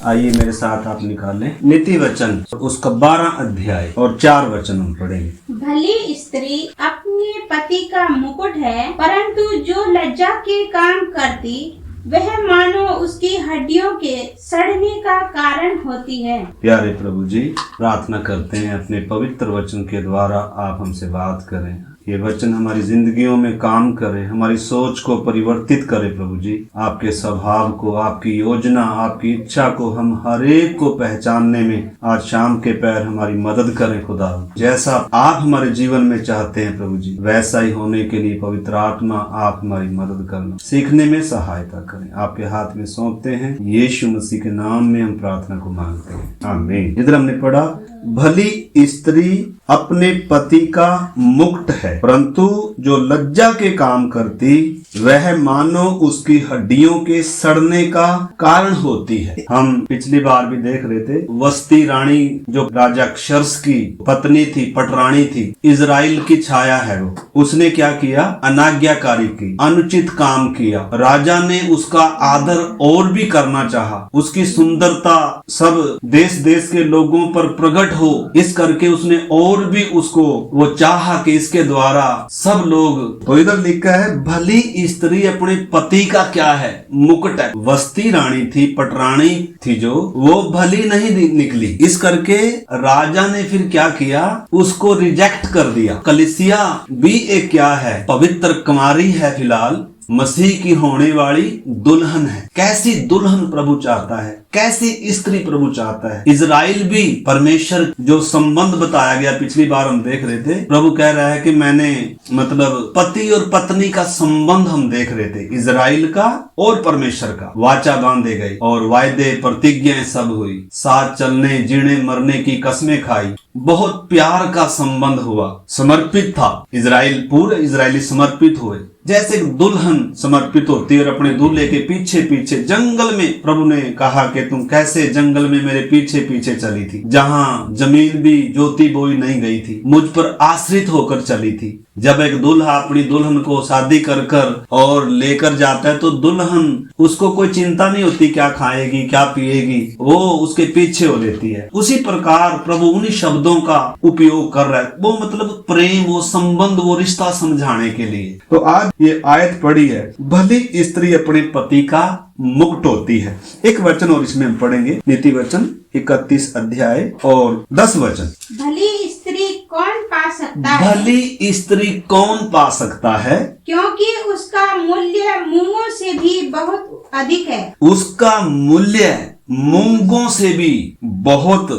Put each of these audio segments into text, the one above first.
आइए मेरे साथ आप निकालें नीति वचन उसका 12 अध्याय और 4 वचन हम पढ़ेंगे। भली स्त्री अपने पति का मुकुट है, परंतु जो लज्जा के काम करती वह मानो उसकी हड्डियों के सड़ने का कारण होती है। प्यारे प्रभु जी, प्रार्थना करते हैं अपने पवित्र वचन के द्वारा आप हमसे बात करें। ये वचन हमारी जिंदगियों में काम करे, हमारी सोच को परिवर्तित करे। प्रभु जी, आपके स्वभाव को, आपकी योजना, आपकी इच्छा को हम हर एक को पहचानने में आज शाम के पैर हमारी मदद करें। खुदा, जैसा आप हमारे जीवन में चाहते हैं प्रभु जी, वैसा ही होने के लिए पवित्र आत्मा आप हमारी मदद करना, सीखने में सहायता करें। आपके हाथ में सौंपते हैं, यीशु मसीह के नाम में हम प्रार्थना को मांगते हैं, आमीन। इधर हमने पढ़ा, भली स्त्री अपने पति का मुकुट है, परंतु जो लज्जा के काम करती वह मानो उसकी हड्डियों के सड़ने का कारण होती है। हम पिछली बार भी देख रहे थे, वस्ती रानी जो राजा क्षर्स की पत्नी थी, पटरानी थी, इजराइल की छाया है वो, उसने क्या किया? अनाज्ञाकारी की, अनुचित काम किया। राजा ने उसका आदर और भी करना चाहा, उसकी सुंदरता सब देश देश के लोगों पर प्रकट हो, इस करके उसने और भी उसको वो चाहा कि इसके द्वारा सब लोग। तो इधर लिखा है, भली स्त्री अपने पति का क्या है? मुकुट है। वस्ती रानी थी, पटरानी थी जो, वो भली नहीं निकली। इस करके राजा ने फिर क्या किया? उसको रिजेक्ट कर दिया। कलीसिया भी एक क्या है? पवित्र कुमारी है, फिलहाल मसीह की होने वाली दुल्हन है। कैसी दुल्हन प्रभु चाहता है, कैसी स्त्री प्रभु चाहता है। इजराइल भी परमेश्वर जो संबंध बताया गया, पिछली बार हम देख रहे थे, प्रभु कह रहा है कि मैंने मतलब पति और पत्नी का संबंध हम देख रहे थे, इजराइल का और परमेश्वर का। वाचा बांधे गई और वायदे प्रतिज्ञाएं सब हुई, साथ चलने जीने मरने की कसमें खाई, बहुत प्यार का संबंध हुआ, समर्पित था इजराइल, पूरे इजरायली समर्पित हुए जैसे दुल्हन समर्पित होती है। और अपने दूल्हे के पीछे पीछे जंगल में प्रभु ने कहा कि तुम कैसे जंगल में मेरे पीछे पीछे चली थी, जहां जमीन भी जोती बोई नहीं गई थी, मुझ पर आश्रित होकर चली थी। जब एक दूल्हा अपनी दुल्हन को शादी कर कर और लेकर जाता है तो दुल्हन, उसको कोई चिंता नहीं होती क्या खाएगी क्या पिएगी, वो उसके पीछे हो लेती है। उसी प्रकार प्रभु उन्हीं शब्दों का उपयोग कर रहा है, वो मतलब प्रेम, वो संबंध, वो रिश्ता समझाने के लिए। तो आज ये आयत पढ़ी है, भली स्त्री अपने पति का मुकुट होती है। एक वचन और इसमें हम पढ़ेंगे, नीति वचन 31 अध्याय और 10 वचन। भली स्त्री कौन पा सकता है? भली स्त्री कौन पा सकता है? क्योंकि उसका मूल्य मूंगों से भी बहुत अधिक है। उसका मूल्य मूंगों से भी बहुत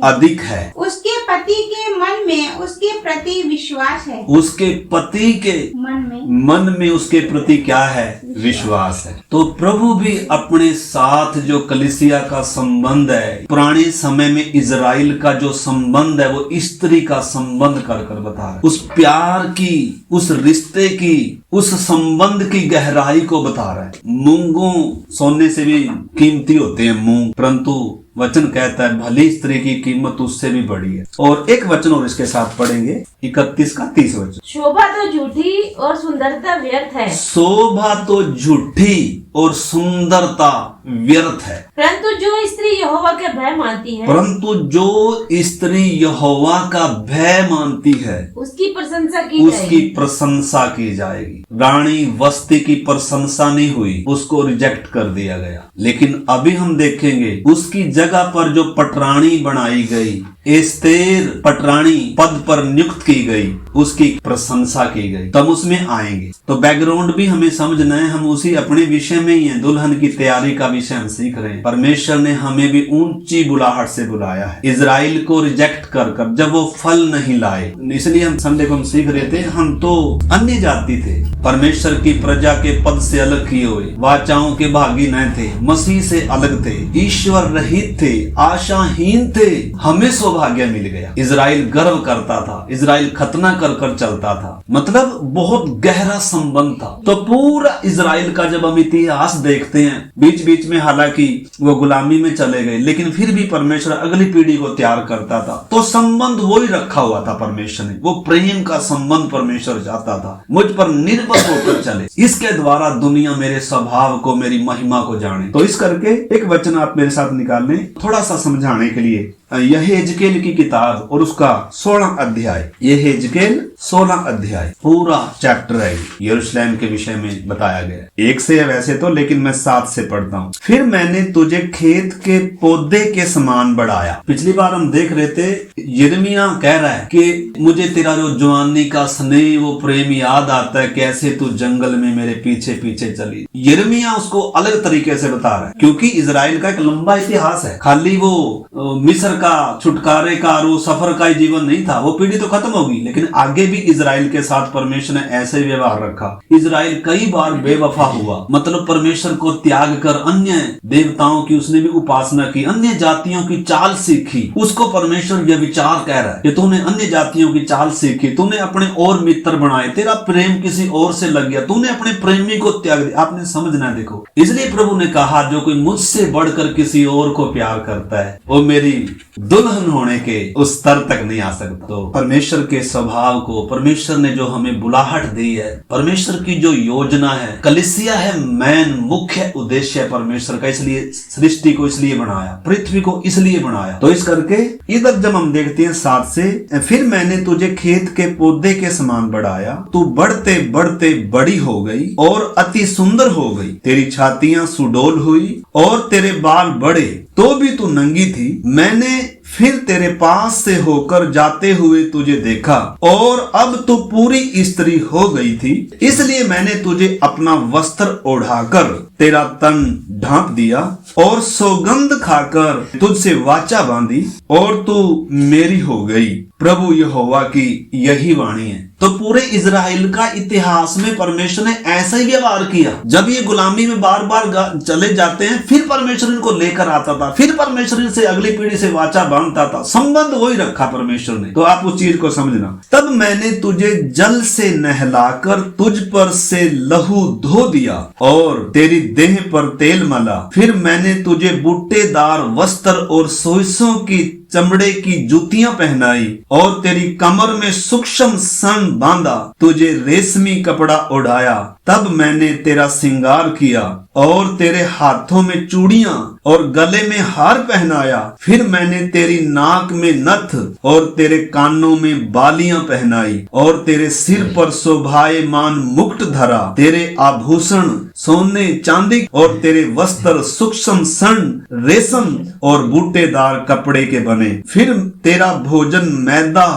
अधिक है। उसके पति के मन में उसके प्रति विश्वास है। उसके पति के मन में उसके प्रति क्या है? विश्वास है। तो प्रभु भी अपने साथ जो कलीसिया का संबंध है, पुराने समय में इजराइल का जो संबंध है, वो स्त्री का संबंध कर कर बता रहा है। उस प्यार की, उस रिश्ते की, उस संबंध की गहराई को बता रहा है। मूंगों सोने से भी कीमती होते हैं मूंग, परंतु वचन कहता है भली स्त्री की कीमत उससे भी बड़ी है। और एक वचन और इसके साथ पढ़ेंगे, 31 का 30 वचन। शोभा तो झूठी और सुंदरता व्यर्थ है। शोभा तो झूठी और सुंदरता व्यर्थ है, परंतु जो स्त्री यहोवा के भय मानती है, परंतु जो स्त्री यहोवा का भय मानती है उसकी प्रशंसा की उसकी प्रशंसा की जाएगी। रानी वस्ती की प्रशंसा नहीं हुई, उसको रिजेक्ट कर दिया गया। लेकिन अभी हम देखेंगे उसकी जगह पर जो पटरानी बनाई गई, एस्तेर पटरानी पद पर नियुक्त की गई, उसकी प्रशंसा की गई, तब उसमें आएंगे। तो बैकग्राउंड भी हमें समझना है, हम उसी अपने विषय में ही है, दुल्हन की तैयारी का विषय हम सीख रहे हैं। परमेश्वर ने हमें भी ऊंची बुलाहट से बुलाया है। इजराइल को रिजेक्ट कर कर जब वो फल नहीं लाए, इसलिए हम संडे को हम सीख रहे थे, हम तो अन्य जाति थे, परमेश्वर की प्रजा के पद से अलग किए हुए, वाचाओं के भागी न थे, मसीह से अलग थे, ईश्वर रहित रहित थे, आशाहीन थे, हमें सौभाग्य मिल गया। इजराइल गर्व करता था, इजराइल खतना कर कर चलता था, मतलब बहुत गहरा संबंध था। तो पूरा इजराइल का जब हम इतिहास देखते हैं, बीच बीच में हालांकि वो गुलामी में चले गए, लेकिन फिर भी परमेश्वर अगली पीढ़ी को तैयार करता था। तो संबंध वही रखा हुआ था परमेश्वर ने, वो प्रेम का संबंध परमेश्वर चाहता था, मुझ पर निर्भर होकर चले, इसके द्वारा दुनिया मेरे स्वभाव को, मेरी महिमा को जाने। तो इस करके एक वचन आप मेरे साथ निकाल लें, थोड़ा सा समझाने के लिए। यहेजकेल की किताब और उसका 16 अध्याय, यहेजकेल 16 अध्याय पूरा चैप्टर है, यरूशलेम के विषय में बताया गया। 1 से वैसे तो, लेकिन मैं 7 से पढ़ता हूँ। फिर मैंने तुझे खेत के पौधे के समान बढ़ाया। पिछली बार हम देख रहे थे, यिर्मयाह कह रहा है कि मुझे तेरा जो जवानी का स्नेह, वो प्रेम याद आता है, कैसे तू जंगल में मेरे पीछे पीछे चली। यिर्मयाह उसको अलग तरीके से बता रहा है, क्योंकि इजराइल का एक लंबा इतिहास है, खाली वो मिस्र का छुटकारे का और वो सफर का ही जीवन नहीं था, वो पीढ़ी तो खत्म होगी, लेकिन आगे भी इजराइल के साथ परमेश्वर ने ऐसे ही व्यवहार रखा। इजराइल कई बार बेवफा हुआ, मतलब परमेश्वर को त्याग कर अन्य देवताओं की उसने भी उपासना की, अन्य जातियों की चाल सीखी। उसको परमेश्वर यह विचार कह रहा है कि तूने अन्य जातियों की चाल सीखी, तूने अपने और मित्र बनाए, तेरा प्रेम किसी और से लग गया, तूने अपने प्रेमी को त्याग दिया। आपने समझना, देखो, इसलिए प्रभु ने कहा जो कोई मुझसे बढ़कर किसी और को प्यार करता है वो मेरी दुल्हन होने के उस स्तर तक नहीं आ सकता। तो परमेश्वर के स्वभाव को, परमेश्वर ने जो हमें बुलाहट दी है, परमेश्वर की जो योजना है, कलीसिया है मैन मुख्य उद्देश्य परमेश्वर का, इसलिए सृष्टि को इसलिए बनाया, पृथ्वी को इसलिए बनाया। तो इस करके इधर जब हम देखते हैं 7 से, फिर मैंने तुझे खेत के पौधे के समान बढ़ाया, तू बढ़ते बढ़ते बड़ी हो गई और अति सुंदर हो गई, तेरी छातियां सुडौल हुई और तेरे बाल बढ़े, तो भी तू नंगी थी। मैंने फिर तेरे पास से होकर जाते हुए तुझे देखा और अब तू पूरी स्त्री हो गई थी, इसलिए मैंने तुझे अपना वस्त्र ओढ़ाकर तेरा तन ढांप दिया और सौगंध खाकर तुझसे वाचा बांधी और तू मेरी हो गई। प्रभु यहोवा की यही वाणी है। तो पूरे इजराइल का इतिहास में परमेश्वर ने ऐसा ही व्यवहार किया। जब ये गुलामी में बार बार चले जाते हैं, फिर परमेश्वर इनको लेकर आता था, फिर परमेश्वर से अगली पीढ़ी से वाचा बांधता था, संबंध वही रखा परमेश्वर ने। तो आप उस चीज को समझना। तब मैंने तुझे जल से नहलाकर तुझ पर से लहू धो दिया और तेरी देह पर तेल मला। फिर मैंने तुझे बूटेदार वस्त्र और सोइसों की चमड़े की जूतियां पहनाई और तेरी कमर में सूक्ष्म सन बांधा, तुझे रेशमी कपड़ा ओढ़ाया। तब मैंने तेरा श्रृंगार किया और तेरे हाथों में चूड़ियां और गले में हार पहनाया। फिर मैंने तेरी नाक में नथ और तेरे कानों में बालियां पहनाई और तेरे सिर पर शोभायमान मुकुट धरा। तेरे आभूषण सोने चांदी और तेरे वस्त्र सूक्ष्म सन रेशम और बूटेदार कपड़े के बने। फिर तेरा भोजन मैदा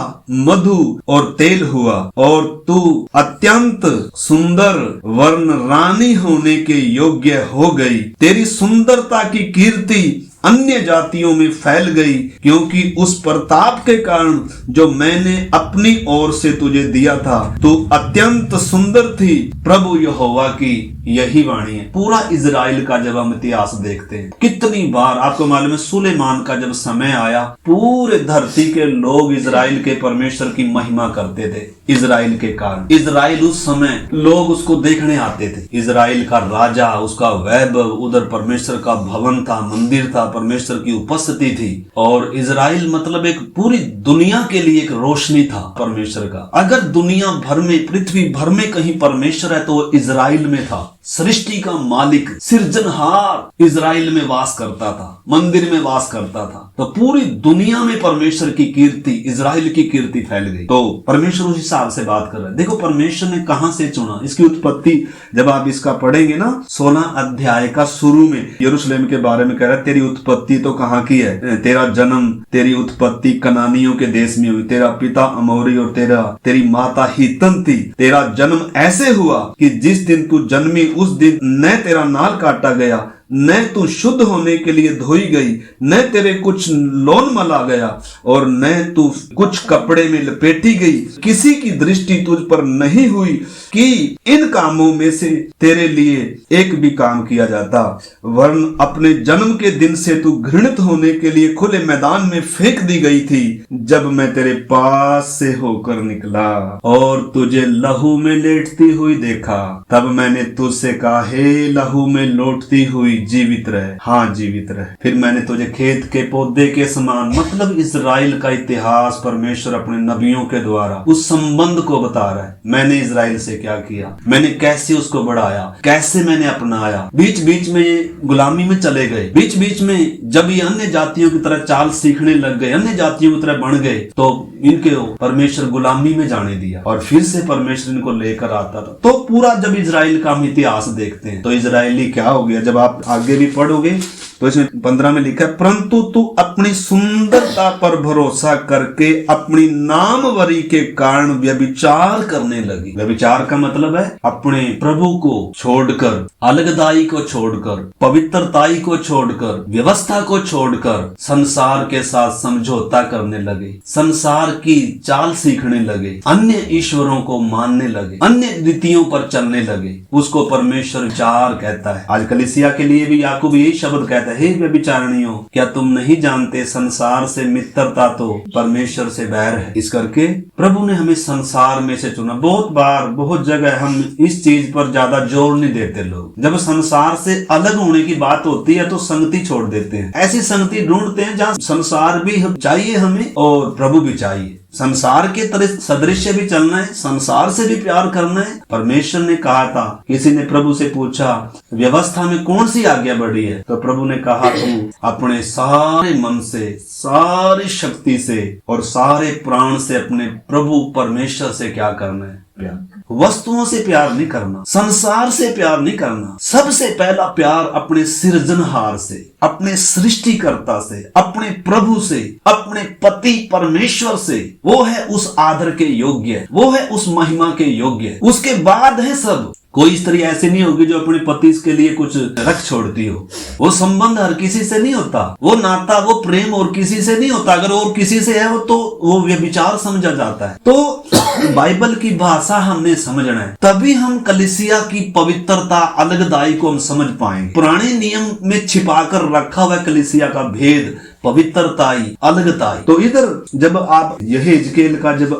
मधु और तेल हुआ और तू अत्यंत सुंदर वर्ण रानी होने के योग्य हो गई। तेरी सुंदरता की कीर्ति अन्य जातियों में फैल गई, क्योंकि उस प्रताप के कारण जो मैंने अपनी ओर से तुझे दिया था। तू अत्यंत सुंदर थी। प्रभु यहोवा की यही वाणी है। पूरा इजराइल का जब हम इतिहास देखते हैं, कितनी बार आपको मालूम है, सुलेमान का जब समय आया, पूरे धरती के लोग इजराइल के परमेश्वर की महिमा करते थे। इजराइल के कारण, इजराइल उस समय लोग उसको देखने आते थे। इजराइल का राजा, उसका वैभव, उधर परमेश्वर का भवन था, मंदिर था, परमेश्वर की उपस्थिति थी। और इजराइल मतलब एक पूरी दुनिया के लिए एक रोशनी था परमेश्वर का। अगर दुनिया भर में, पृथ्वी भर में कहीं परमेश्वर है तो वो इजराइल में था। सृष्टि का मालिक, सिरजनहार इजराइल में वास करता था, मंदिर में वास करता था। तो पूरी दुनिया में परमेश्वर की कीर्ति, इजराइल की कीर्ति फैल गई। तो परमेश्वर उस हिसाब से बात कर रहा है। देखो परमेश्वर ने कहां से चुना, इसकी उत्पत्ति जब आप इसका पढ़ेंगे ना, 16 अध्याय का शुरू में यरूशलेम के बारे में कह रहा है, तेरी उत्पत्ति तो कहाँ की है, तेरा जन्म, तेरी उत्पत्ति कनानियों के देश में हुई, तेरा पिता अमोरी और तेरी माता हित्तन थी। तेरा जन्म ऐसे हुआ कि जिस दिन तू जन्मी उस दिन न तेरा नाल काटा गया न तू शुद्ध होने के लिए धोई गई, न तेरे कुछ लोन मला गया, और न तू कुछ कपड़े में लपेटी गई। किसी की दृष्टि तुझ पर नहीं हुई कि इन कामों में से तेरे लिए एक भी काम किया जाता, वरन अपने जन्म के दिन से तू घृणित होने के लिए खुले मैदान में फेंक दी गई थी। जब मैं तेरे पास से होकर निकला और तुझे लहू में लेटती हुई देखा, तब मैंने तुझसे कहा, हे लहू में लौटती हुई जीवित रह, हाँ जीवित रह। फिर मैंने तुझे खेत के पौधे के समान, मतलब इजराइल का इतिहास परमेश्वर अपने नबियों के द्वारा उस संबंध को बता रहा है। मैंने इजराइल से क्या किया, मैंने कैसे उसको बढ़ाया, कैसे मैंने अपनाया। बीच बीच में ये गुलामी में चले गए, बीच बीच में जब ये अन्य जातियों की तरह चाल सीखने लग गए, अन्य जातियों की तरह बन गए, तो इनके परमेश्वर गुलामी में जाने दिया और फिर से परमेश्वर इनको लेकर आता था। तो पूरा जब इजराइल का हम इतिहास देखते हैं तो इजराइली क्या हो गया, जब आप आगे भी पढ़ोगे तो इसमें 15 में लिखा है, परंतु तू अपनी सुंदरता पर भरोसा करके अपनी नामवरी के कारण व्यभिचार करने लगी। व्यभिचार का मतलब है अपने प्रभु को छोड़कर, अलगदाई को छोड़कर, पवित्रताई को छोड़कर, व्यवस्था को छोड़कर संसार के साथ समझौता करने लगे, संसार की चाल सीखने लगे, अन्य ईश्वरों को मानने लगे, अन्य रीतियों पर चलने लगे। उसको परमेश्वर विचार कहता है। आज कलीसिया के लिए भी याकूब यही शब्द कहता है, हे व्यभिचारिणियों, क्या तुम नहीं जानते संसार से मित्रता तो परमेश्वर से बैर है। इस करके प्रभु ने हमें संसार में से चुना। बहुत बार, बहुत जगह हम इस चीज पर ज्यादा जोर नहीं देते। लोग जब संसार से अलग होने की बात होती है तो संगति छोड़ देते हैं। ऐसी संगति ढूंढते हैं जहाँ संसार भी चाहिए हमें और प्रभु भी चाहिए, संसार के तरह सदृश्य भी चलना है, संसार से भी प्यार करना है। परमेश्वर ने कहा था, किसी ने प्रभु से पूछा व्यवस्था में कौन सी आज्ञा बड़ी है, तो प्रभु ने कहा, तू अपने सारे मन से, सारी शक्ति से और सारे प्राण से अपने प्रभु परमेश्वर से क्या करना है, प्यार। वस्तुओं से प्यार नहीं करना, संसार से प्यार नहीं करना। सबसे पहला प्यार अपने सृजनहार से, अपने सृष्टिकर्ता से, अपने प्रभु से, अपने पति परमेश्वर से। वो है उस आदर के योग्य, वो है उस महिमा के योग्य। उसके बाद है सब। कोई स्त्री ऐसी नहीं होगी जो अपने पति के लिए कुछ रख छोड़ती हो। वो संबंध हर किसी से नहीं होता, वो नाता, वो प्रेम और किसी से नहीं होता। अगर और किसी से है वो तो वो व्यभिचार समझा जाता है। तो बाइबल की भाषा हमने समझना है, तभी हम कलीसिया की पवित्रता, अलगदाई को हम समझ पाएंगे। पुराने नियम में छिपाकर रखा हुआ कलीसिया का भेद, पवित्रताई, अलगताई। तो इधर जब आप यह हिजकेल का जब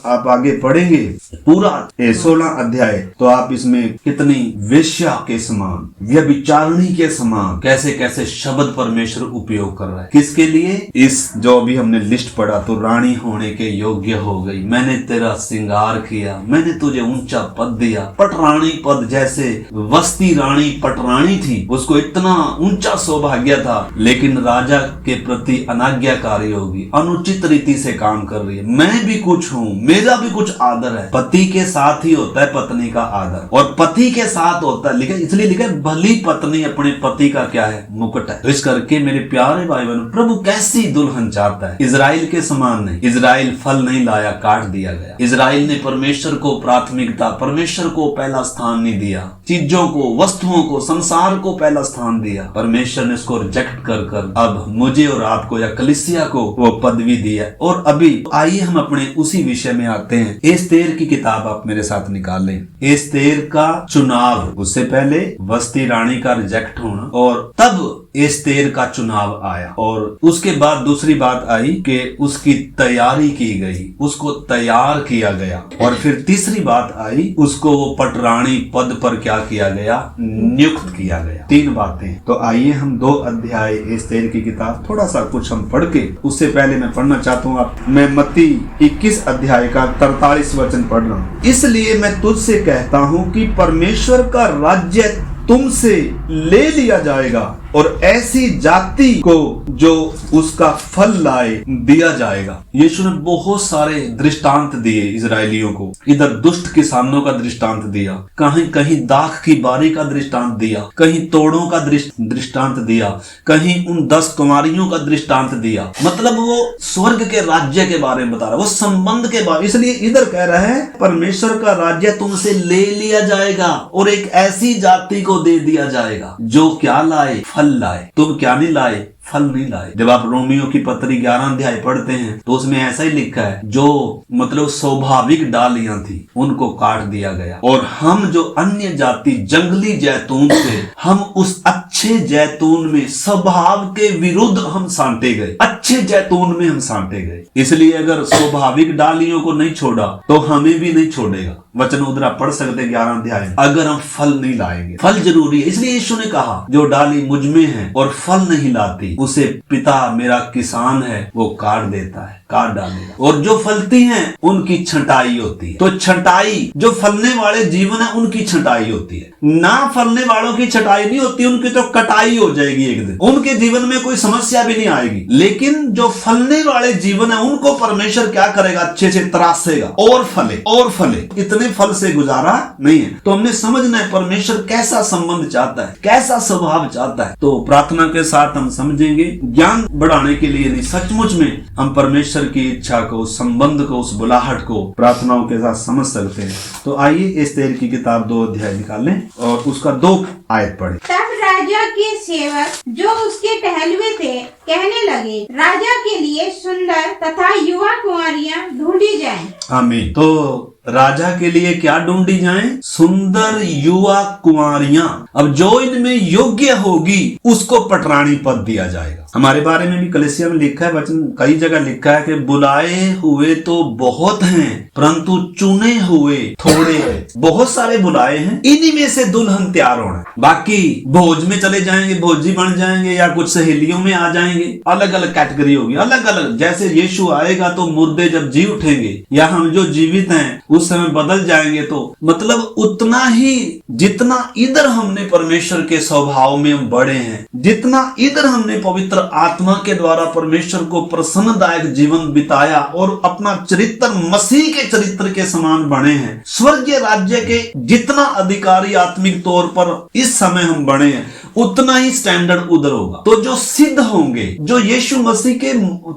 आप आगे पढ़ेंगे पूरा 16 अध्याय, तो आप इसमें कितनी वेश्या के समान, व्यभिचारिणी के समान कैसे कैसे शब्द परमेश्वर उपयोग कर रहा है। किसके लिए? इस जो अभी हमने लिस्ट पढ़ा, तो रानी होने के योग्य हो गई, मैंने तेरा श्रृंगार किया, मैंने तुझे ऊंचा पद दिया। पटरानी पद, जैसे वस्ती रानी पटरानी थी, उसको इतना ऊंचा सौभाग्य था, लेकिन राजा के प्रति अनाज्ञाकारी होगी, अनुचित रीति से काम कर रही है। मैं भी कुछ हूँ, मेरा भी कुछ आदर है। पति के साथ ही होता है पत्नी का आदर, और पति के साथ होता है, लेकिन इसलिए लिखा है भली पत्नी अपने पति का क्या है, मुकुट है। तो इस करके मेरे प्यारे भाई बहनों, प्रभु कैसी दुल्हन चाहता है। इजराइल के समान नहीं। इजराइल फल नहीं लाया, काट दिया गया। इजराइल ने परमेश्वर को प्राथमिकता, परमेश्वर को पहला स्थान नहीं दिया, चीजों को, वस्तुओं को, संसार को पहला स्थान दिया। परमेश्वर ने उसको रिजेक्ट कर अब मुझे और आपको या कलीसिया को वो पदवी दी है। और अभी आइए हम अपने उसी विषय में आते हैं। एस्तेर की किताब आप मेरे साथ निकाल लें। एस्तेर का चुनाव, उससे पहले वस्ती रानी का रिजेक्ट होना और तब एस्तेर का चुनाव आया, और उसके बाद दूसरी बात आई कि उसकी तैयारी की गई, उसको तैयार किया गया, और फिर तीसरी बात आई, उसको वो पटरानी पद पर क्या किया गया, नियुक्त किया गया। 3 बातें। तो आइए हम 2 अध्याय एस्तेर की किताब थोड़ा सा कुछ हम पढ़ के, उससे पहले मैं पढ़ना चाहता हूँ मैं मत्ती 21 अध्याय का 43 वचन पढ़ रहा हूँ। इसलिए मैं तुझसे कहता हूँ कि परमेश्वर का राज्य तुमसे ले लिया जाएगा और ऐसी जाति को जो उसका फल लाए दिया जाएगा। यीशु ने बहुत सारे दृष्टांत दिए इजरायलियों को। इधर दुष्ट किसानों का दृष्टांत दिया, कहीं कहीं दाख की बारी का दृष्टांत दिया, कहीं तोड़ों का दृष्टांत दिया, कहीं उन 10 कुमारियों का दृष्टांत दिया। मतलब वो स्वर्ग के राज्य के बारे में बता रहा है, वो संबंध के बारे। इसलिए इधर कह रहा है परमेश्वर का राज्य तुमसे ले लिया जाएगा और एक ऐसी जाति को दे दिया जाएगा जो क्या लाए? फल लाए। तुम क्या नहीं लाए? फल नहीं लाए। जब आप रोमियो की पत्री 11 अध्याय पढ़ते हैं तो उसमें ऐसा ही लिखा है, जो मतलब स्वाभाविक डालियां थी उनको काट दिया गया और हम जो अन्य जाति जंगली जैतून थे, हम उस अच्छे जैतून में स्वभाव के विरुद्ध हम सांटे गए, अच्छे जैतून में हम सांटे गए। इसलिए अगर स्वाभाविक डालियों को नहीं छोड़ा तो हमें भी नहीं छोड़ेगा। वचन उधर पढ़ सकते 11 अध्याय में, अगर हम फल नहीं लाएंगे। फल जरूरी है। इसलिए यीशु ने कहा जो डाली मुझ में है और फल नहीं लाती उसे पिता मेरा किसान है वो काट देता है, काट डालेगा। और जो फलती हैं उनकी छंटाई होती है। तो छंटाई, जो फलने वाले जीवन है उनकी छंटाई होती है, ना फलने वालों की छंटाई नहीं होती, उनकी तो कटाई हो जाएगी एक दिन। उनके जीवन में कोई समस्या भी नहीं आएगी। लेकिन जो फलने वाले जीवन है उनको परमेश्वर क्या करेगा? अच्छे से तरासेगा और फले और फले। इतने फल से गुजारा नहीं है। तो हमने समझना है परमेश्वर कैसा संबंध चाहता है, कैसा स्वभाव चाहता है। तो प्रार्थना के साथ हम समझेंगे। ज्ञान बढ़ाने के लिए नहीं, सचमुच में हम परमेश्वर की इच्छा को, उस संबंध को, उस बुलाहट को प्रार्थनाओं के साथ समझ सकते हैं। तो आइए एस्तेर की किताब 2 अध्याय निकालें और उसका 2 आयत पढ़ें। तब राजा के सेवक जो उसके टहलुए थे कहने लगे, राजा के लिए सुंदर तथा युवा कुंवारियां ढूंढी जाएं। आमीन। तो राजा के लिए क्या ढूंढी जाएं? सुंदर युवा कुंवारियां। अब जो इनमें योग्य होगी उसको पटरानी पद दिया जाएगा। हमारे बारे में भी कलीसिया में लिखा है, वचन कई जगह लिखा है कि बुलाए हुए तो बहुत हैं परंतु चुने हुए थोड़े हैं। बहुत सारे बुलाए हैं, इन्हीं में से दुल्हन तैयार होना है। बाकी भोज में चले जाएंगे, भोजी बन जाएंगे, या कुछ सहेलियों में आ जाएंगे। अलग अलग कैटेगरी होगी, अलग अलग। जैसे यीशु आएगा तो मुर्दे जब जी उठेंगे, या हम जो जीवित हैं उस समय बदल जाएंगे। तो मतलब उतना ही जितना इधर हमने परमेश्वर के स्वभाव में हम बढ़े हैं, जितना इधर हमने पवित्र आत्मा के द्वारा परमेश्वर को प्रसन्नदायक जीवन बिताया और अपना चरित्र मसीह के चरित्र के समान बने हैं, स्वर्गीय राज्य के जितना अधिकारी आत्मिक तौर पर इस समय हम बने हैं, उतना ही स्टैंडर्ड उधर होगा। तो जो सिद्ध होंगे, जो यीशु मसीह के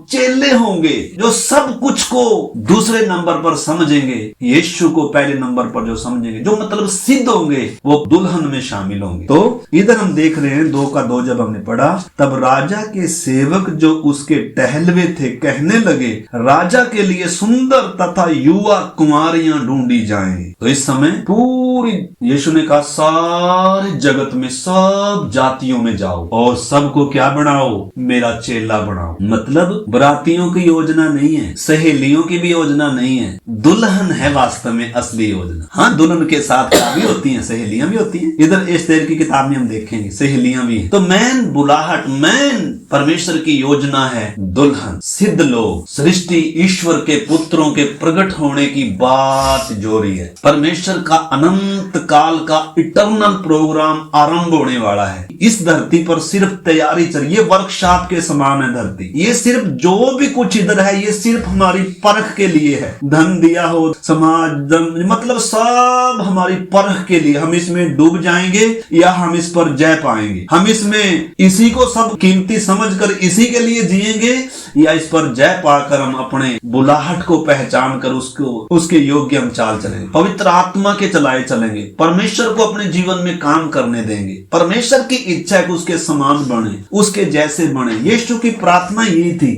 चेले होंगे, जो सब कुछ को दूसरे नंबर पर समझेंगे, यीशु को पहले नंबर पर जो समझेंगे, जो मतलब सिद्ध होंगे, वो दुल्हन में शामिल होंगे। तो इधर हम देख रहे हैं 2 का 2 जब हमने पढ़ा, तब राजा के सेवक जो उसके टहलवे थे कहने लगे, राजा के लिए सुंदर तथा युवा कुमारियां ढूंढी जाएं। तो इस समय पूरी यीशु ने कहा सारे जगत में सब जातियों में जाओ और सबको क्या बनाओ? मेरा चेला बनाओ। मतलब बरातियों की योजना नहीं है, सहेलियों की भी योजना नहीं है, दुल्हन है वास्तव में असली योजना। हाँ, दुल्हन के साथ क्या भी होती हैं, सहेलियां भी होती हैं। इधर एस्तेर की किताब में हम देखेंगे सहेलियां भी हैं। तो मैन बुलाहट, मैन परमेश्वर की योजना है दुल्हन, सिद्ध लोग, सृष्टि ईश्वर के पुत्रों के प्रकट होने की बात जो रही है। परमेश्वर का अनंत काल का इटर्नल प्रोग्राम आरंभ होने वाला है। इस धरती पर सिर्फ तैयारी चल, ये वर्कशॉप के समान है धरती। ये सिर्फ जो भी कुछ इधर है ये सिर्फ हमारी परख के लिए है। धन दिया हो, समाज, मतलब सब हमारी परख के लिए। हम इसमें डूब जाएंगे या हम इस पर जय पाएंगे, हम इसमें इसी को सब कीमती समझकर इसी के लिए जिएंगे, या इस पर जय पाकर हम अपने बुलाहट को पहचान कर उसके योग्य हम चाल चलेंगे, पवित्र आत्मा के चलाए चलेंगे, परमेश्वर को अपने जीवन में काम करने देंगे। परमेश्वर की इच्छा है कि उसके समान बने, उसके जैसे बने। यीशु की प्रार्थना यही थी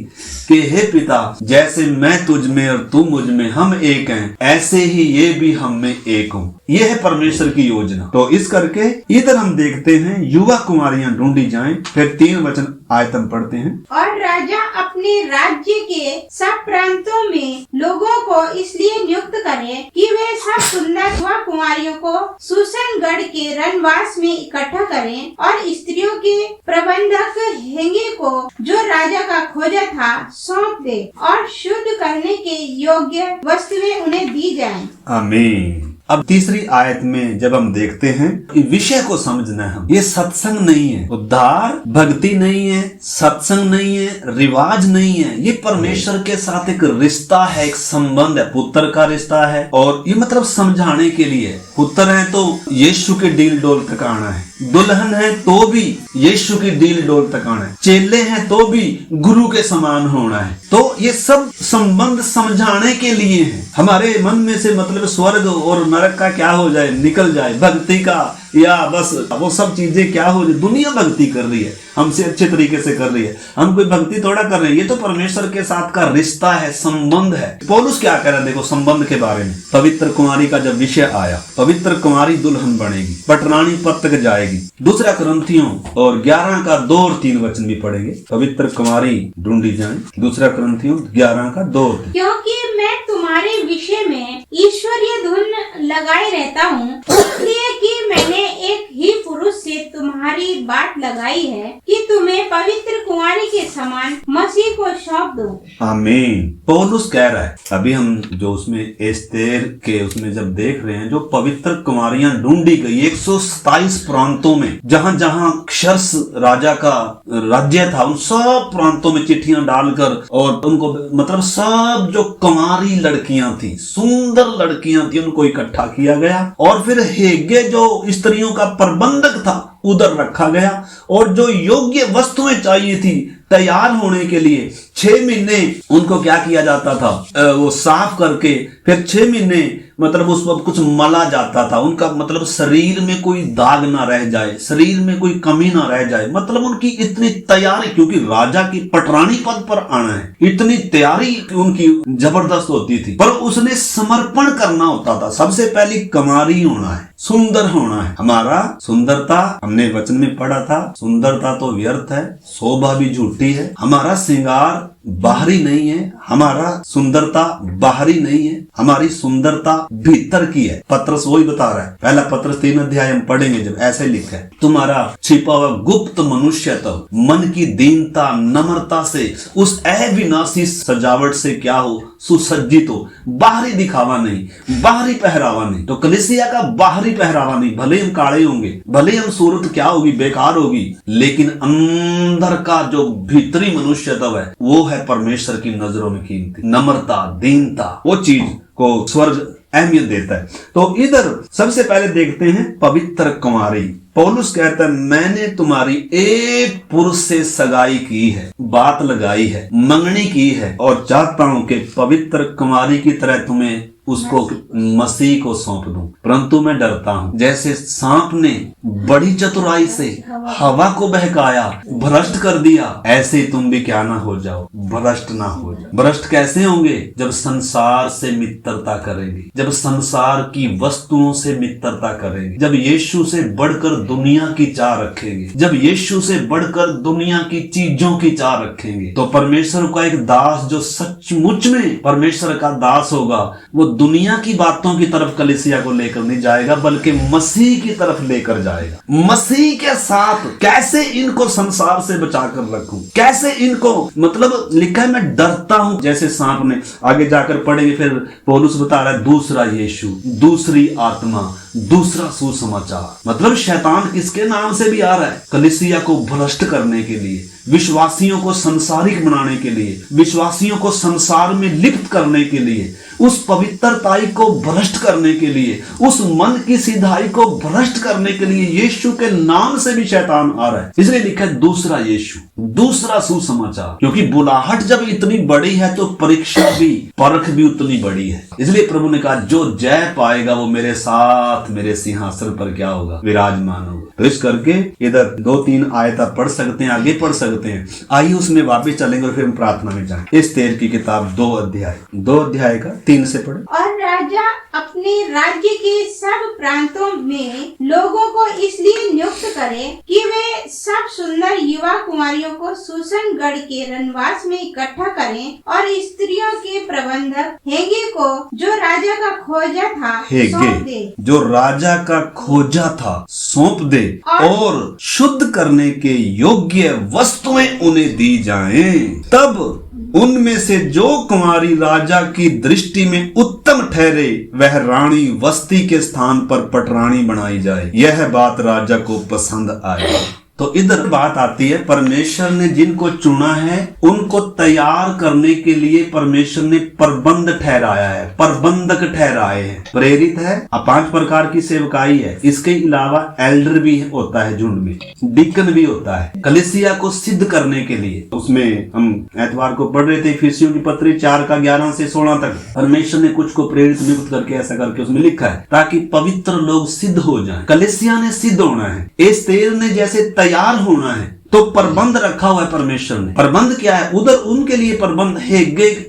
कि हे पिता, जैसे मैं तुझ में और तू मुझ में हम एक हैं, ऐसे ही ये भी हम में एक हों। ये है परमेश्वर की योजना। तो इस करके इधर हम देखते हैं युवा कुमारियां ढूंढी जाएं। फिर 3 वचन आयतन पढ़ते हैं। और राजा अपने राज्य के सब प्रांतों में लोगों को इसलिए नियुक्त करे कि वे सब सुंदर युवा कुमारियों को सुसनगढ़ के रनवास में इकट्ठा करें और स्त्रियों के प्रबंधक हेंगे को जो राजा का खोजा था सौंप दे और शुद्ध करने के योग्य वस्तुएं उन्हें दी जाएं। आमीन। अब तीसरी आयत में जब हम देखते हैं कि विषय को समझना है, हम ये सत्संग नहीं है, उद्धार भक्ति नहीं है, सत्संग नहीं है, रिवाज नहीं है, ये परमेश्वर के साथ एक रिश्ता है, एक संबंध है, पुत्र का रिश्ता है। और ये मतलब समझाने के लिए, पुत्र है तो यीशु के डील डोल तक आना है, दुल्हन है तो भी यीशु की डील डोल तक आना है, चेले हैं तो भी गुरु के समान होना है। तो ये सब संबंध समझाने के लिए है। हमारे मन में से मतलब स्वर्ग और नरक का क्या हो जाए, निकल जाए, भक्ति का या बस वो सब चीजें क्या हो जाए। दुनिया भक्ति कर रही है, हमसे अच्छे तरीके से कर रही है, हम कोई भक्ति थोड़ा कर रहे हैं। ये तो परमेश्वर के साथ का रिश्ता है, संबंध है। पौलुस क्या कह रहा है, देखो संबंध के बारे में। पवित्र कुमारी का जब विषय आया, पवित्र कुमारी दुल्हन बनेगी, पटरानी पद तक जाएगी। दूसरा कुरिन्थियों और 11 का 2 और 3 वचन भी पढ़ेंगे। पवित्र कुमारी ढूंढी जाए, दूसरा कुरिन्थियों 11 का 2 और 3। क्योंकि मैं तुम्हारे विषय में ईश्वरीय धुन लगाए रहता हूँ, इसलिए कि मैंने एक ही पुरुष से तुम्हारी बात लगाई है कि तुम्हें पवित्र कुमारी के समान मसीह को सौंप दो। आमीन। पौलुस कह रहा है, अभी हम जो उसमें एस्तेर के उसमें जब देख रहे हैं, जो पवित्र कुमारियां ढूंढी गई 127 प्रांतों में, जहां जहां क्षर्स राजा का राज्य था, उन सब प्रांतों में चिट्ठियां डालकर और उनको मतलब सब जो कुमारी लड़कियां थी, सुंदर लड़कियां थी, उनको इकट्ठा किया गया और फिर हेगे जो स्त्रियों का प्रबंधक था उधर रखा गया। और जो योग्य वस्तुएं चाहिए थी तैयार होने के लिए 6 महीने उनको क्या किया जाता था, वो साफ करके फिर 6 महीने मतलब उस पर कुछ मला जाता था, उनका मतलब शरीर में कोई दाग ना रह जाए, शरीर में कोई कमी ना रह जाए। मतलब उनकी इतनी तैयारी, क्योंकि राजा की पटरानी पद पर आना है, इतनी तैयारी उनकी जबरदस्त होती थी। पर उसने समर्पण करना होता था। सबसे पहले कुमारी होना है, सुंदर होना है। हमारा सुंदरता, हमने वचन में पढ़ा था, सुंदरता तो व्यर्थ है, शोभा भी झूठी है। हमारा श्रृंगार बाहरी नहीं है, हमारा सुंदरता बाहरी नहीं है, हमारी सुंदरता भीतर की है। पत्रस वही बता रहा है, पहला पत्रस 3 अध्याय हम पढ़ेंगे जब ऐसे लिखा है, तुम्हारा छिपा हुआ गुप्त मनुष्यत्व मन की दीनता नम्रता से उस अविनाशी सजावट से क्या हो, सुसज्जित हो। बाहरी दिखावा नहीं, बाहरी पहरावा नहीं। तो कलीसिया का बाहरी पहरावा नहीं, भले हम काले होंगे, भले हम सूरत क्या होगी, बेकार होगी, लेकिन अंदर का जो भीतरी मनुष्यत्व है वो है परमेश्वर की नजरों में कीमती। नम्रता, दीनता, वो चीज को स्वर्ग अहमियत देता है। तो इधर सबसे पहले देखते हैं पवित्र कुमारी। पौलुस कहता है, मैंने तुम्हारी एक पुरुष से सगाई की है, बात लगाई है, मंगनी की है और चाहता हूं कि पवित्र कुमारी की तरह तुम्हें उसको मसीह को सौंप दूं। परंतु मैं डरता हूं, जैसे सांप ने बड़ी चतुराई से हवा को बहकाया, भ्रष्ट कर दिया, ऐसे तुम भी क्या ना हो जाओ, भ्रष्ट ना हो जाओ। भ्रष्ट कैसे होंगे? जब संसार से मित्रता करेंगे, जब संसार की वस्तुओं से मित्रता करेंगे, जब यीशु से बढ़कर दुनिया की चाह रखेंगे, जब यीशु से बढ़कर दुनिया की चीजों की चाह रखेंगे, तो परमेश्वर का एक दास जो सचमुच में परमेश्वर का दास होगा, वो दुनिया की बातों की तरफ कलीसिया को लेकर नहीं जाएगा, बल्कि मसीह की तरफ लेकर जाएगा। मसीह के साथ कैसे इनको संसार से बचाकर रखूं, कैसे इनको, मतलब लिखा है मैं डरता हूं जैसे सांप ने। आगे जाकर पढ़ेंगे, फिर पौलुस बता रहा है दूसरा यीशु, दूसरी आत्मा, दूसरा सुसमाचार। मतलब शैतान किसके नाम से भी आ रहा है? कलीसिया को भ्रष्ट करने के लिए, विश्वासियों को संसारिक बनाने के लिए, विश्वासियों को संसार में लिप्त करने के लिए, उस पवित्रताई को भ्रष्ट करने के लिए, उस मन की सीधाई को भ्रष्ट करने के लिए यीशु के नाम से भी शैतान आ रहा है। इसलिए लिखा है दूसरा यीशु, दूसरा सुसमाचार। क्योंकि बुलाहट जब इतनी बड़ी है तो परीक्षा भी, परख भी उतनी बड़ी है। इसलिए प्रभु ने कहा जो जय पाएगा वो मेरे साथ मेरे सिंहासन पर क्या होगा, विराजमान होगा। तो इस करके इधर 2-3 आयत पढ़ सकते हैं, आगे पढ़ सकते हैं। आइए उसमें वापस चलेंगे और फिर हम प्रार्थना में जाएंगे। एस्तेर की किताब 2 अध्याय का 3 से पढ़े। और राजा अपने राज्य के सब प्रांतों में लोगों को इसलिए नियुक्त करे कि वे सब सुंदर युवा कुमारियों को सुसन गढ़ के रनवास में इकट्ठा करें और स्त्रियों के प्रबंधक हेगे को जो राजा का खोजा था सौंप दे, जो राजा का खोजा था सौंप दे, और शुद्ध करने के योग्य वस्तुएं उन्हें दी जाएं। तब उनमें से जो कुमारी राजा की दृष्टि में उत्तम ठहरे वह रानी वस्ती के स्थान पर पटरानी बनाई जाए, यह बात राजा को पसंद आए। तो इधर बात आती है, परमेश्वर ने जिनको चुना है उनको तैयार करने के लिए परमेश्वर ने प्रबंध ठहराया है, प्रबंधक ठहराए हैं। प्रेरित है, 5 प्रकार की सेवकाई है। इसके अलावा एल्डर भी होता है, झुंड में डीकन भी होता है, कलीसिया को सिद्ध करने के लिए। उसमें हम एतवार को पढ़ रहे थे इफिसियों की पत्री 4 का 11 से 16 तक, परमेश्वर ने कुछ को प्रेरित नियुक्त करके ऐसा करके उसमें लिखा है ताकि पवित्र लोग सिद्ध हो जाएं। कलीसिया ने सिद्ध होना है, एस्तेर ने जैसे तैयार होना है, तो प्रबंध रखा हुआ है परमेश्वर ने। प्रबंध क्या है? उधर उनके लिए प्रबंध है।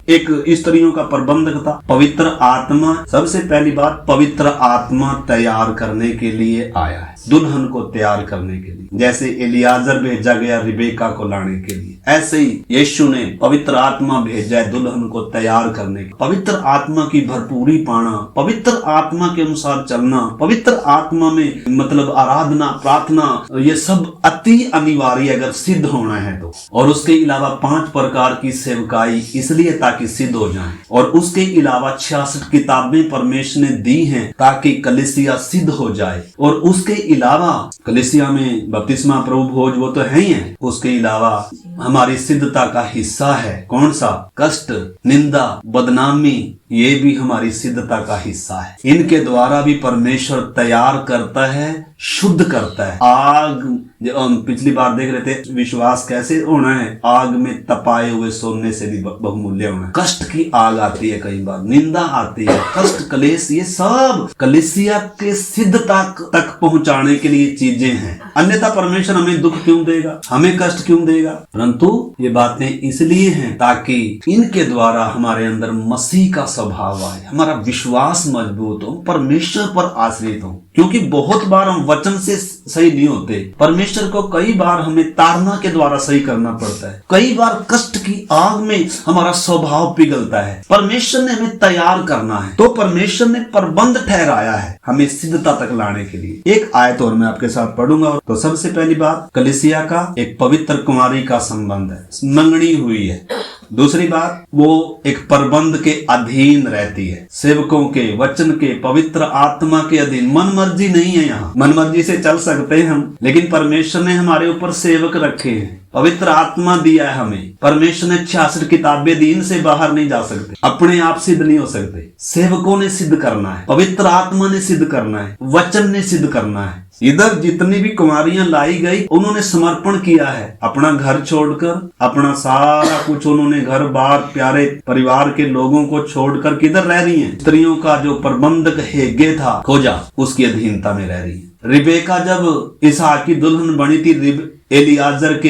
एक स्त्रियों का प्रबंधक था। पवित्र आत्मा, सबसे पहली बात, पवित्र आत्मा तैयार करने के लिए आया है, दुल्हन को तैयार करने के लिए। जैसे एलियाजर भेजा गया रिबेका को लाने के लिए, ऐसे ही यीशु ने पवित्र आत्मा भेजा है दुल्हन को तैयार करने के। पवित्र आत्मा की भरपूरी पाना, पवित्र आत्मा के अनुसार चलना, पवित्र आत्मा में मतलब आराधना, प्रार्थना, ये सब अति अनिवार्य अगर सिद्ध होना है तो। और उसके अलावा 5 प्रकार की सेवकाई इसलिए ताकि सिद्ध हो जाए। और उसके अलावा 66 किताबें परमेश्वर ने दी हैं ताकि कलीसिया सिद्ध हो जाए। और उसके अलावा कलीसिया में बपतिस्मा, प्रभु भोज वो तो है ही है, उसके अलावा हमारी सिद्धता का हिस्सा है कौन सा? कष्ट, निंदा, बदनामी, ये भी हमारी सिद्धता का हिस्सा है। इनके द्वारा भी परमेश्वर तैयार करता है, शुद्ध करता है। आग, हम पिछली बार देख रहे थे विश्वास कैसे होना है, आग में तपाए हुए सोने से भी बहुमूल्य होना है। कष्ट की आग आती है, कई बार निंदा आती है, कष्ट, क्लेश, ये सब कलीसिया के सिद्धता तक पहुंचाने के लिए चीजें हैं। अन्यथा परमेश्वर हमें दुख क्यों देगा, हमें कष्ट क्यों देगा? परंतु ये बातें इसलिए हैं ताकि इनके द्वारा हमारे अंदर मसीह का स्वभाव आए, हमारा विश्वास मजबूत हो, परमेश्वर पर आश्रित हो। क्योंकि बहुत बार हम वचन से सही नहीं होते, परमेश्वर को कई बार हमें ताड़ना के द्वारा सही करना पड़ता है, कई बार कष्ट की आग में हमारा स्वभाव पिघलता है। परमेश्वर ने हमें तैयार करना है, तो परमेश्वर ने प्रबंध ठहराया है हमें सिद्धता तक लाने के लिए। एक आयत और मैं आपके साथ पढ़ूंगा। तो सबसे पहली बात, कलीसिया का एक पवित्र कुमारी का संबंध है, मंगनी हुई है। दूसरी बात, वो एक प्रबंध के अधीन रहती है, सेवकों के, वचन के, पवित्र आत्मा के अधीन। मन मर्जी नहीं है यहाँ, मन मर्जी से चल सकते हैं हम, लेकिन परमेश्वर ने हमारे ऊपर सेवक रखे हैं, पवित्र आत्मा दिया है हमें। परमेश्वर ने 66 किताबें दी, इनसे बाहर नहीं जा सकते, अपने आप सिद्ध नहीं हो सकते। सेवकों ने सिद्ध करना है, पवित्र आत्मा ने सिद्ध करना है, वचन ने सिद्ध करना है। इधर जितनी भी कुमारियां लाई गई उन्होंने समर्पण किया है, अपना घर छोड़कर, अपना सारा कुछ उन्होंने, घर बार, प्यारे परिवार के लोगों को छोड़कर किधर रह रही हैं? स्त्रियों का जो प्रबंधक हेगे था खोजा, उसकी अधीनता में रह रही है। रिबेका जब इसहाक की दुल्हन बनी थी, एलियाजर के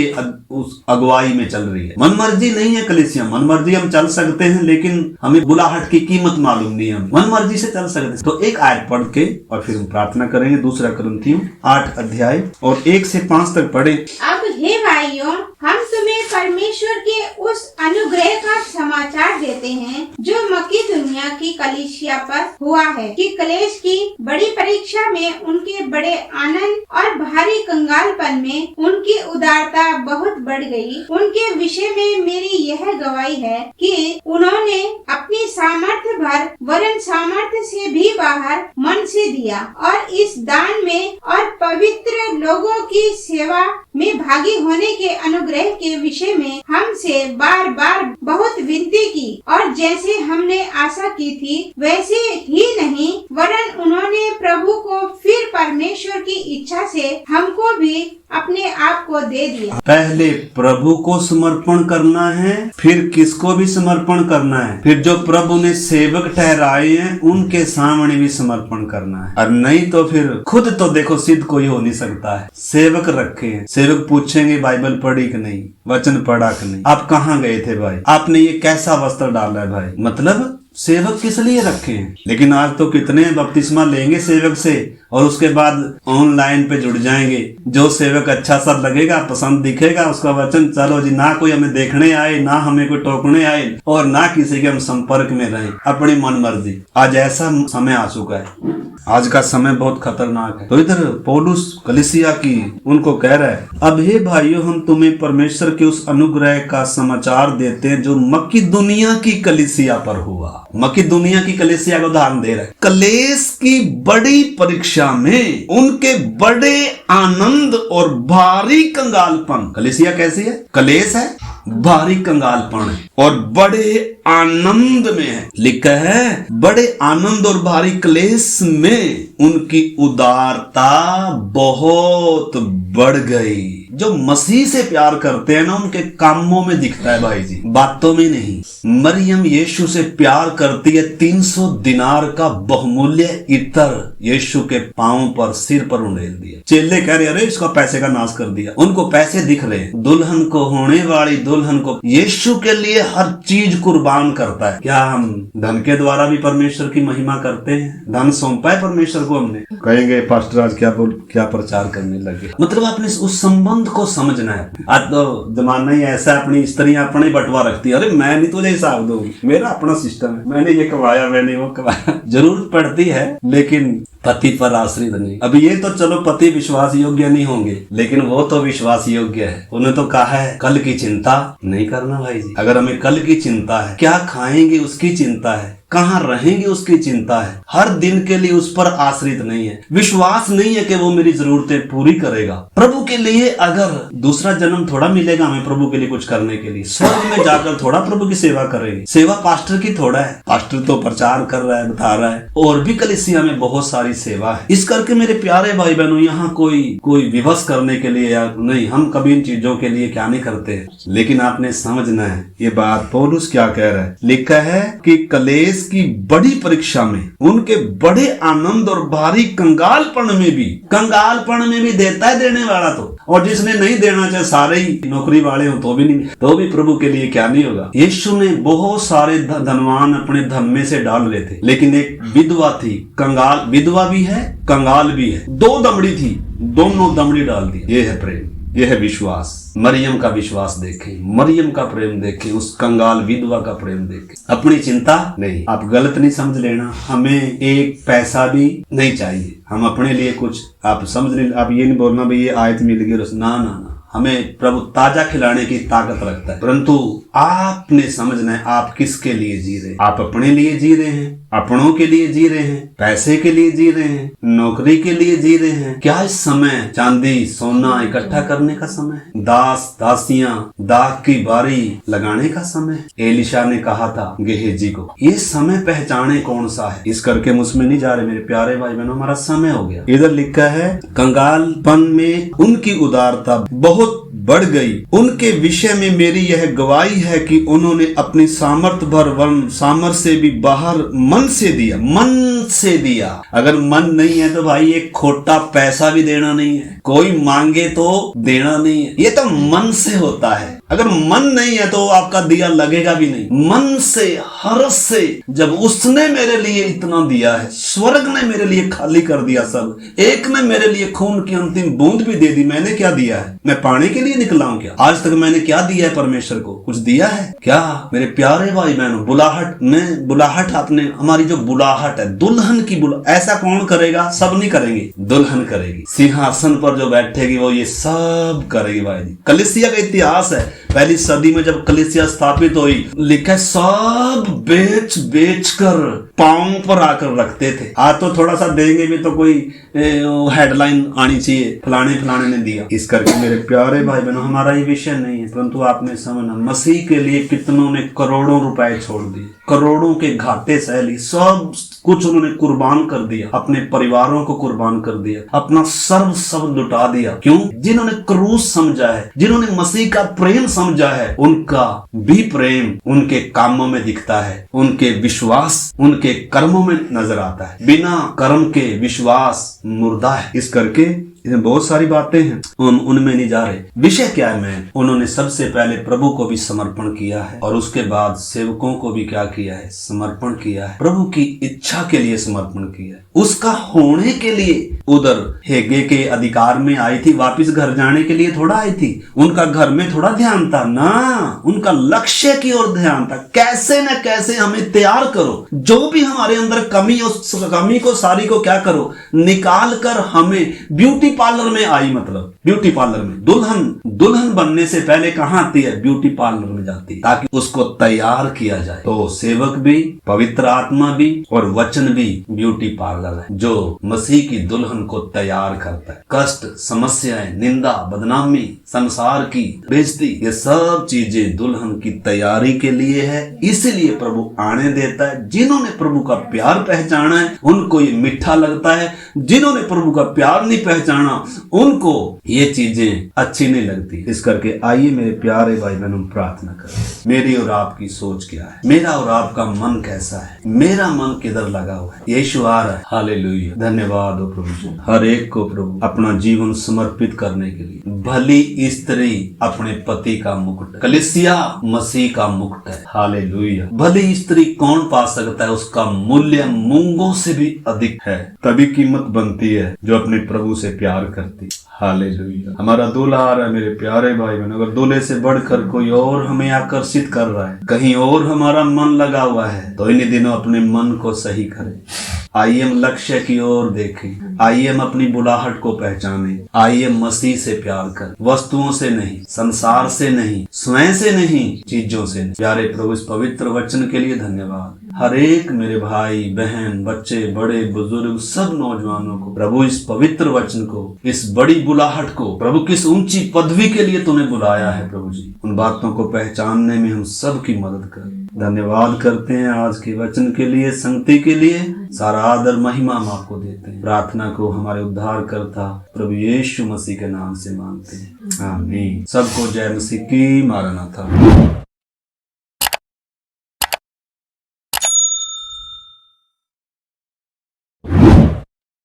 उस अगुवाई में चल रही है। मनमर्जी नहीं है कलीसिया, मनमर्जी हम चल सकते हैं लेकिन हमें बुलाहट की कीमत मालूम नहीं है, हम मनमर्जी से चल सकते हैं। तो एक आयत पढ़ के और फिर हम प्रार्थना करेंगे। 2 कुरिन्थियों 8 अध्याय और 1 से 5 तक पढ़े। अब हे भाइयों, हम तुम्हें परमेश्वर के उस अनुग्रह का समाचार देते हैं जो मकीदुनिया की कलीसिया पर हुआ है कि क्लेश की बड़ी परीक्षा में उनके बड़े आनंद और भारी कंगालपन में उनकी उदारता बहुत बढ़ गई। उनके विषय में मेरी यह गवाही है कि उन्होंने अपनी सामर्थ्य भर वरन सामर्थ्य से भी बाहर मन से दिया और इस दान में और पवित्र लोगों की सेवा में भागी होने के अनुग्रह के विषय में हमसे बार बार बहुत विनती की और जैसे हमने आशा की थी वैसे ही नहीं वरन उन्होंने प्रभु को फिर परमेश्वर की इच्छा से हमको भी अपने आप को दे दिया। पहले प्रभु को समर्पण करना है, फिर किसको भी समर्पण करना है, फिर जो प्रभु ने सेवक ठहराए हैं उनके सामने भी समर्पण करना है। और नहीं तो फिर खुद तो देखो सिद्ध कोई हो नहीं सकता है। सेवक रखे हैं, सेवक पूछेंगे बाइबल पढ़ी कि नहीं, वचन पढ़ा कि नहीं, आप कहाँ गए थे भाई, आपने ये कैसा वस्त्र डाला है भाई। मतलब सेवक किस लिए रखे हैं। लेकिन आज तो कितने बपतिस्मा लेंगे सेवक से और उसके बाद ऑनलाइन पे जुड़ जाएंगे। जो सेवक अच्छा सा लगेगा, पसंद दिखेगा, उसका वचन चलो जी, ना कोई हमें देखने आए, ना हमें कोई टोकने आए और ना किसी के हम संपर्क में रहें, अपनी मन मर्जी। आज ऐसा समय आ चुका है, आज का समय बहुत खतरनाक है। तो इधर पौलुस कलीसिया की उनको कह रहा है, अब हे भाइयों, हम तुम्हें परमेश्वर के उस अनुग्रह का समाचार देते हैं जो मकिदुनिया की कलीसिया पर हुआ। मकिदुनिया की कलीसिया का उदाहरण दे रहा है। कलेश की बड़ी परीक्षा में उनके बड़े आनंद और भारी कंगालपन। कलीसिया कैसी है? कलेश है, भारी कंगालपन है और बड़े आनंद में है। लिखा है बड़े आनंद और भारी क्लेश में उनकी उदारता बहुत बढ़ गई। जो मसीह से प्यार करते हैं ना, उनके कामों में दिखता है भाई जी, बातों में नहीं। मरियम यीशु से प्यार करती है, 300 दिनार का बहुमूल्य इत्र यीशु के पांव पर, सिर पर उंडेल दिया। चेले कह रहे अरे इसका पैसे का नाश कर दिया। उनको पैसे दिख रहे, दुल्हन को, होने वाली दुल्हन को यीशु के लिए हर चीज कुर्बान करता है। क्या हम धन के द्वारा भी परमेश्वर की महिमा करते हैं? धन सौंपा है परमेश्वर को हमने। कहेंगे पास्टर आज क्या प्रचार करने लगे। मतलब आपने उस संबंध को समझना है। आज तो जमाना ही ऐसा, अपनी स्त्रियां अपने बंटवा रखती है। अरे मैं नहीं तुझे हिसाब दूंगी, मेरा अपना सिस्टम है, मैंने ये कमाया, मैंने वो कमाया। जरूरत पड़ती है लेकिन पति पर आश्रित नहीं। अभी ये तो चलो पति विश्वास योग्य नहीं होंगे, लेकिन वो तो विश्वास योग्य है। उन्हें तो कहा है कल की चिंता नहीं करना भाई जी। अगर हमें कल की चिंता है, क्या खाएंगे उसकी चिंता है, कहाँ रहेंगे उसकी चिंता है, हर दिन के लिए उस पर आश्रित नहीं है, विश्वास नहीं है कि वो मेरी जरूरतें पूरी करेगा। प्रभु के लिए अगर दूसरा जन्म थोड़ा मिलेगा हमें प्रभु के लिए कुछ करने के लिए, स्वर्ग में जाकर थोड़ा प्रभु की सेवा करेंगे। सेवा पास्टर की थोड़ा है, पास्टर तो प्रचार कर रहा है, बता रहा है, और भी कलीसिया में बहुत सारी सेवा है। इस करके मेरे प्यारे भाई बहनों, यहाँ कोई विवश करने के लिए या नहीं, हम कभी इन चीजों के लिए क्या नहीं करते, लेकिन आपने समझना है ये बात। पौलुस क्या कह रहा है? लिखा है कि कलेश की बड़ी परीक्षा में उनके बड़े आनंद और भारी कंगालपन में भी देता है देने वाला तो, और जिसने नहीं देना चाहे सारे ही नौकरी वाले हो तो भी प्रभु के लिए क्या नहीं होगा। यीशु ने बहुत सारे धनवान अपने धन में से डाल रहे थे, लेकिन एक विधवा थी, कंगाल, विधवा भी है कंगाल भी है, 2 दमड़ी थी, दोनों दमड़ी डाल दी। ये है प्रेम, यह है विश्वास। मरियम का विश्वास देखें, मरियम का प्रेम देखें, उस कंगाल विधवा का प्रेम देखें। अपनी चिंता नहीं, आप गलत नहीं समझ लेना, हमें एक पैसा भी नहीं चाहिए, हम अपने लिए कुछ, आप समझ ले, आप ये नहीं बोलना भाई ये आयत मिल गई, ना, हमें प्रभु ताजा खिलाने की ताकत रखता है, परंतु आपने समझना है आप किसके लिए जी रहे हैं। आप अपने लिए जी रहे हैं, अपनों के लिए जी रहे हैं, पैसे के लिए जी रहे हैं, नौकरी के लिए जी रहे हैं। क्या इस समय चांदी सोना इकट्ठा करने का समय है? दास दासियां दाग की बारी लगाने का समय है? एलिशा ने कहा था गेहजी को, ये समय पहचाने कौन सा है। इस करके मुझमें नहीं जा रहे मेरे प्यारे भाई बहनों, हमारा समय हो गया। इधर लिखा है कंगालपन में उनकी उदारता बहुत बढ़ गई। उनके विषय में मेरी यह गवाही है कि उन्होंने अपनी सामर्थ भर वरन सामर्थ से भी बाहर मन से दिया। अगर मन नहीं है तो भाई एक खोटा पैसा भी देना नहीं है, कोई मांगे तो देना नहीं है, ये तो मन से होता है। अगर मन नहीं है तो आपका दिया लगेगा भी नहीं। मन से, हर्ष से, जब उसने मेरे लिए इतना दिया है, स्वर्ग ने मेरे लिए खाली कर दिया सब, एक ने मेरे लिए खून की अंतिम बूंद भी दे दी, मैंने क्या दिया है? मैं पाने के लिए निकला हूं क्या? आज तक मैंने क्या दिया है परमेश्वर को? कुछ दिया है क्या मेरे प्यारे भाई बहनों? बुलाहट आपने, हमारी जो बुलाहट है, दुल्हन की ऐसा कौन करेगा? सब नहीं करेंगे, दुल्हन करेगी। सिंहासन पर जो बैठेगी वो ये सब करेगी भाई जी। कलीसिया का इतिहास है, पहली सदी में जब कलीसिया स्थापित हुई, लिखा सब बेच कर पांव पर आकर रखते थे। आज तो थोड़ा सा देंगे भी तो कोई हेडलाइन आनी चाहिए, फलाने ने दिया। इस करके मेरे प्यारे भाई बहनों, हमारा ये विषय नहीं है, परंतु आपने समझना, मसीह के लिए कितनों ने करोड़ों रुपए छोड़ दिए, करोड़ों के घाटे सह ली, सब कुछ उन्होंने कुर्बान कर दिया, अपने परिवारों को कुर्बान कर दिया, अपना सर्व सब लुटा दिया। क्यों? जिन्होंने क्रूस समझा है, जिन्होंने मसीह का प्रेम समझा है, उनका भी प्रेम उनके कामों में दिखता है, उनके विश्वास उनके कर्मों में नजर आता है। बिना कर्म के विश्वास मुर्दा है। इस करके इसमें बहुत सारी बातें हैं, हम उनमें नहीं जा रहे। विषय क्या है? मैं उन्होंने सबसे पहले प्रभु को भी समर्पण किया है और उसके बाद सेवकों को भी क्या किया है? समर्पण किया है। प्रभु की इच्छा के लिए समर्पण किया है, उसका होने के लिए। उधर हेगे के अधिकार में आई थी, वापिस घर जाने के लिए थोड़ा आई थी। उनका घर में थोड़ा ध्यान था ना, उनका लक्ष्य की ओर ध्यान था। कैसे न कैसे हमें तैयार करो, जो भी हमारे अंदर कमी, उस कमी को सारी को क्या करो? निकाल कर हमें ब्यूटी पार्लर में आई, मतलब ब्यूटी पार्लर में दुल्हन बनने से पहले कहाँ आती है? ब्यूटी पार्लर में जाती है, ताकि उसको तैयार किया जाए। तो सेवक भी, पवित्र आत्मा भी और वचन भी ब्यूटी पार्लर है, जो मसीह की दुल्हन को तैयार करता है। कष्ट, समस्याएं, निंदा, बदनामी, संसार की बेइज्जती, ये सब चीजें दुल्हन की तैयारी के लिए है। इसीलिए प्रभु आने देता है। जिन्होंने प्रभु का प्यार पहचाना है उनको ये मीठा लगता है, जिन्होंने प्रभु का प्यार नहीं पहचाना उनको ये चीजें अच्छी नहीं लगती। इस करके आइए मेरे प्यारे भाई बहनों, प्रार्थना करें। मेरी और आपकी सोच क्या है? मेरा और आपका मन कैसा है? मेरा मन किधर लगा हुआ है? यीशु आ रहा है। हालेलुया, धन्यवाद हो प्रभु जी। हर एक को प्रभु अपना जीवन समर्पित करने के लिए। भली स्त्री अपने पति का मुकुट, कलीसिया मसीह का मुकुट है। हालेलुया। भली स्त्री कौन पा सकता है? उसका मूल्य मूंगों से भी अधिक है। तभी कीमत बनती है जो अपने प्रभु से प्यार करती। हालेलुया। हमारा दूल्हा आ रहा है मेरे प्यारे भाई बहन। अगर दूल्हे से बढ़कर कोई और हमें आकर्षित कर रहा है, कहीं और हमारा मन लगा हुआ है, तो इन्हीं दिनों अपने मन को सही करें। आइए हम लक्ष्य की ओर देखें, आइए हम अपनी बुलाहट को पहचानें, आइए मसीह से प्यार करें, वस्तुओं से नहीं, संसार से नहीं, स्वयं से नहीं, चीजों से नहीं। प्यारे प्रभु, इस पवित्र वचन के लिए धन्यवाद। हर एक मेरे भाई बहन, बच्चे, बड़े, बुजुर्ग, सब नौजवानों को प्रभु इस पवित्र वचन को, इस बड़ी बुलाहट को, प्रभु किस ऊंची पदवी के लिए तूने बुलाया है प्रभु जी, उन बातों को पहचानने में हम सब की मदद कर। धन्यवाद करते हैं आज के वचन के लिए, संगति के लिए। सारा आदर महिमा हम आपको देते हैं। प्रार्थना को हमारे उद्धार करता प्रभु यीशु मसीह के नाम से मांगते हैं, आमीन। सबको जय मसीह की। मारनाथा।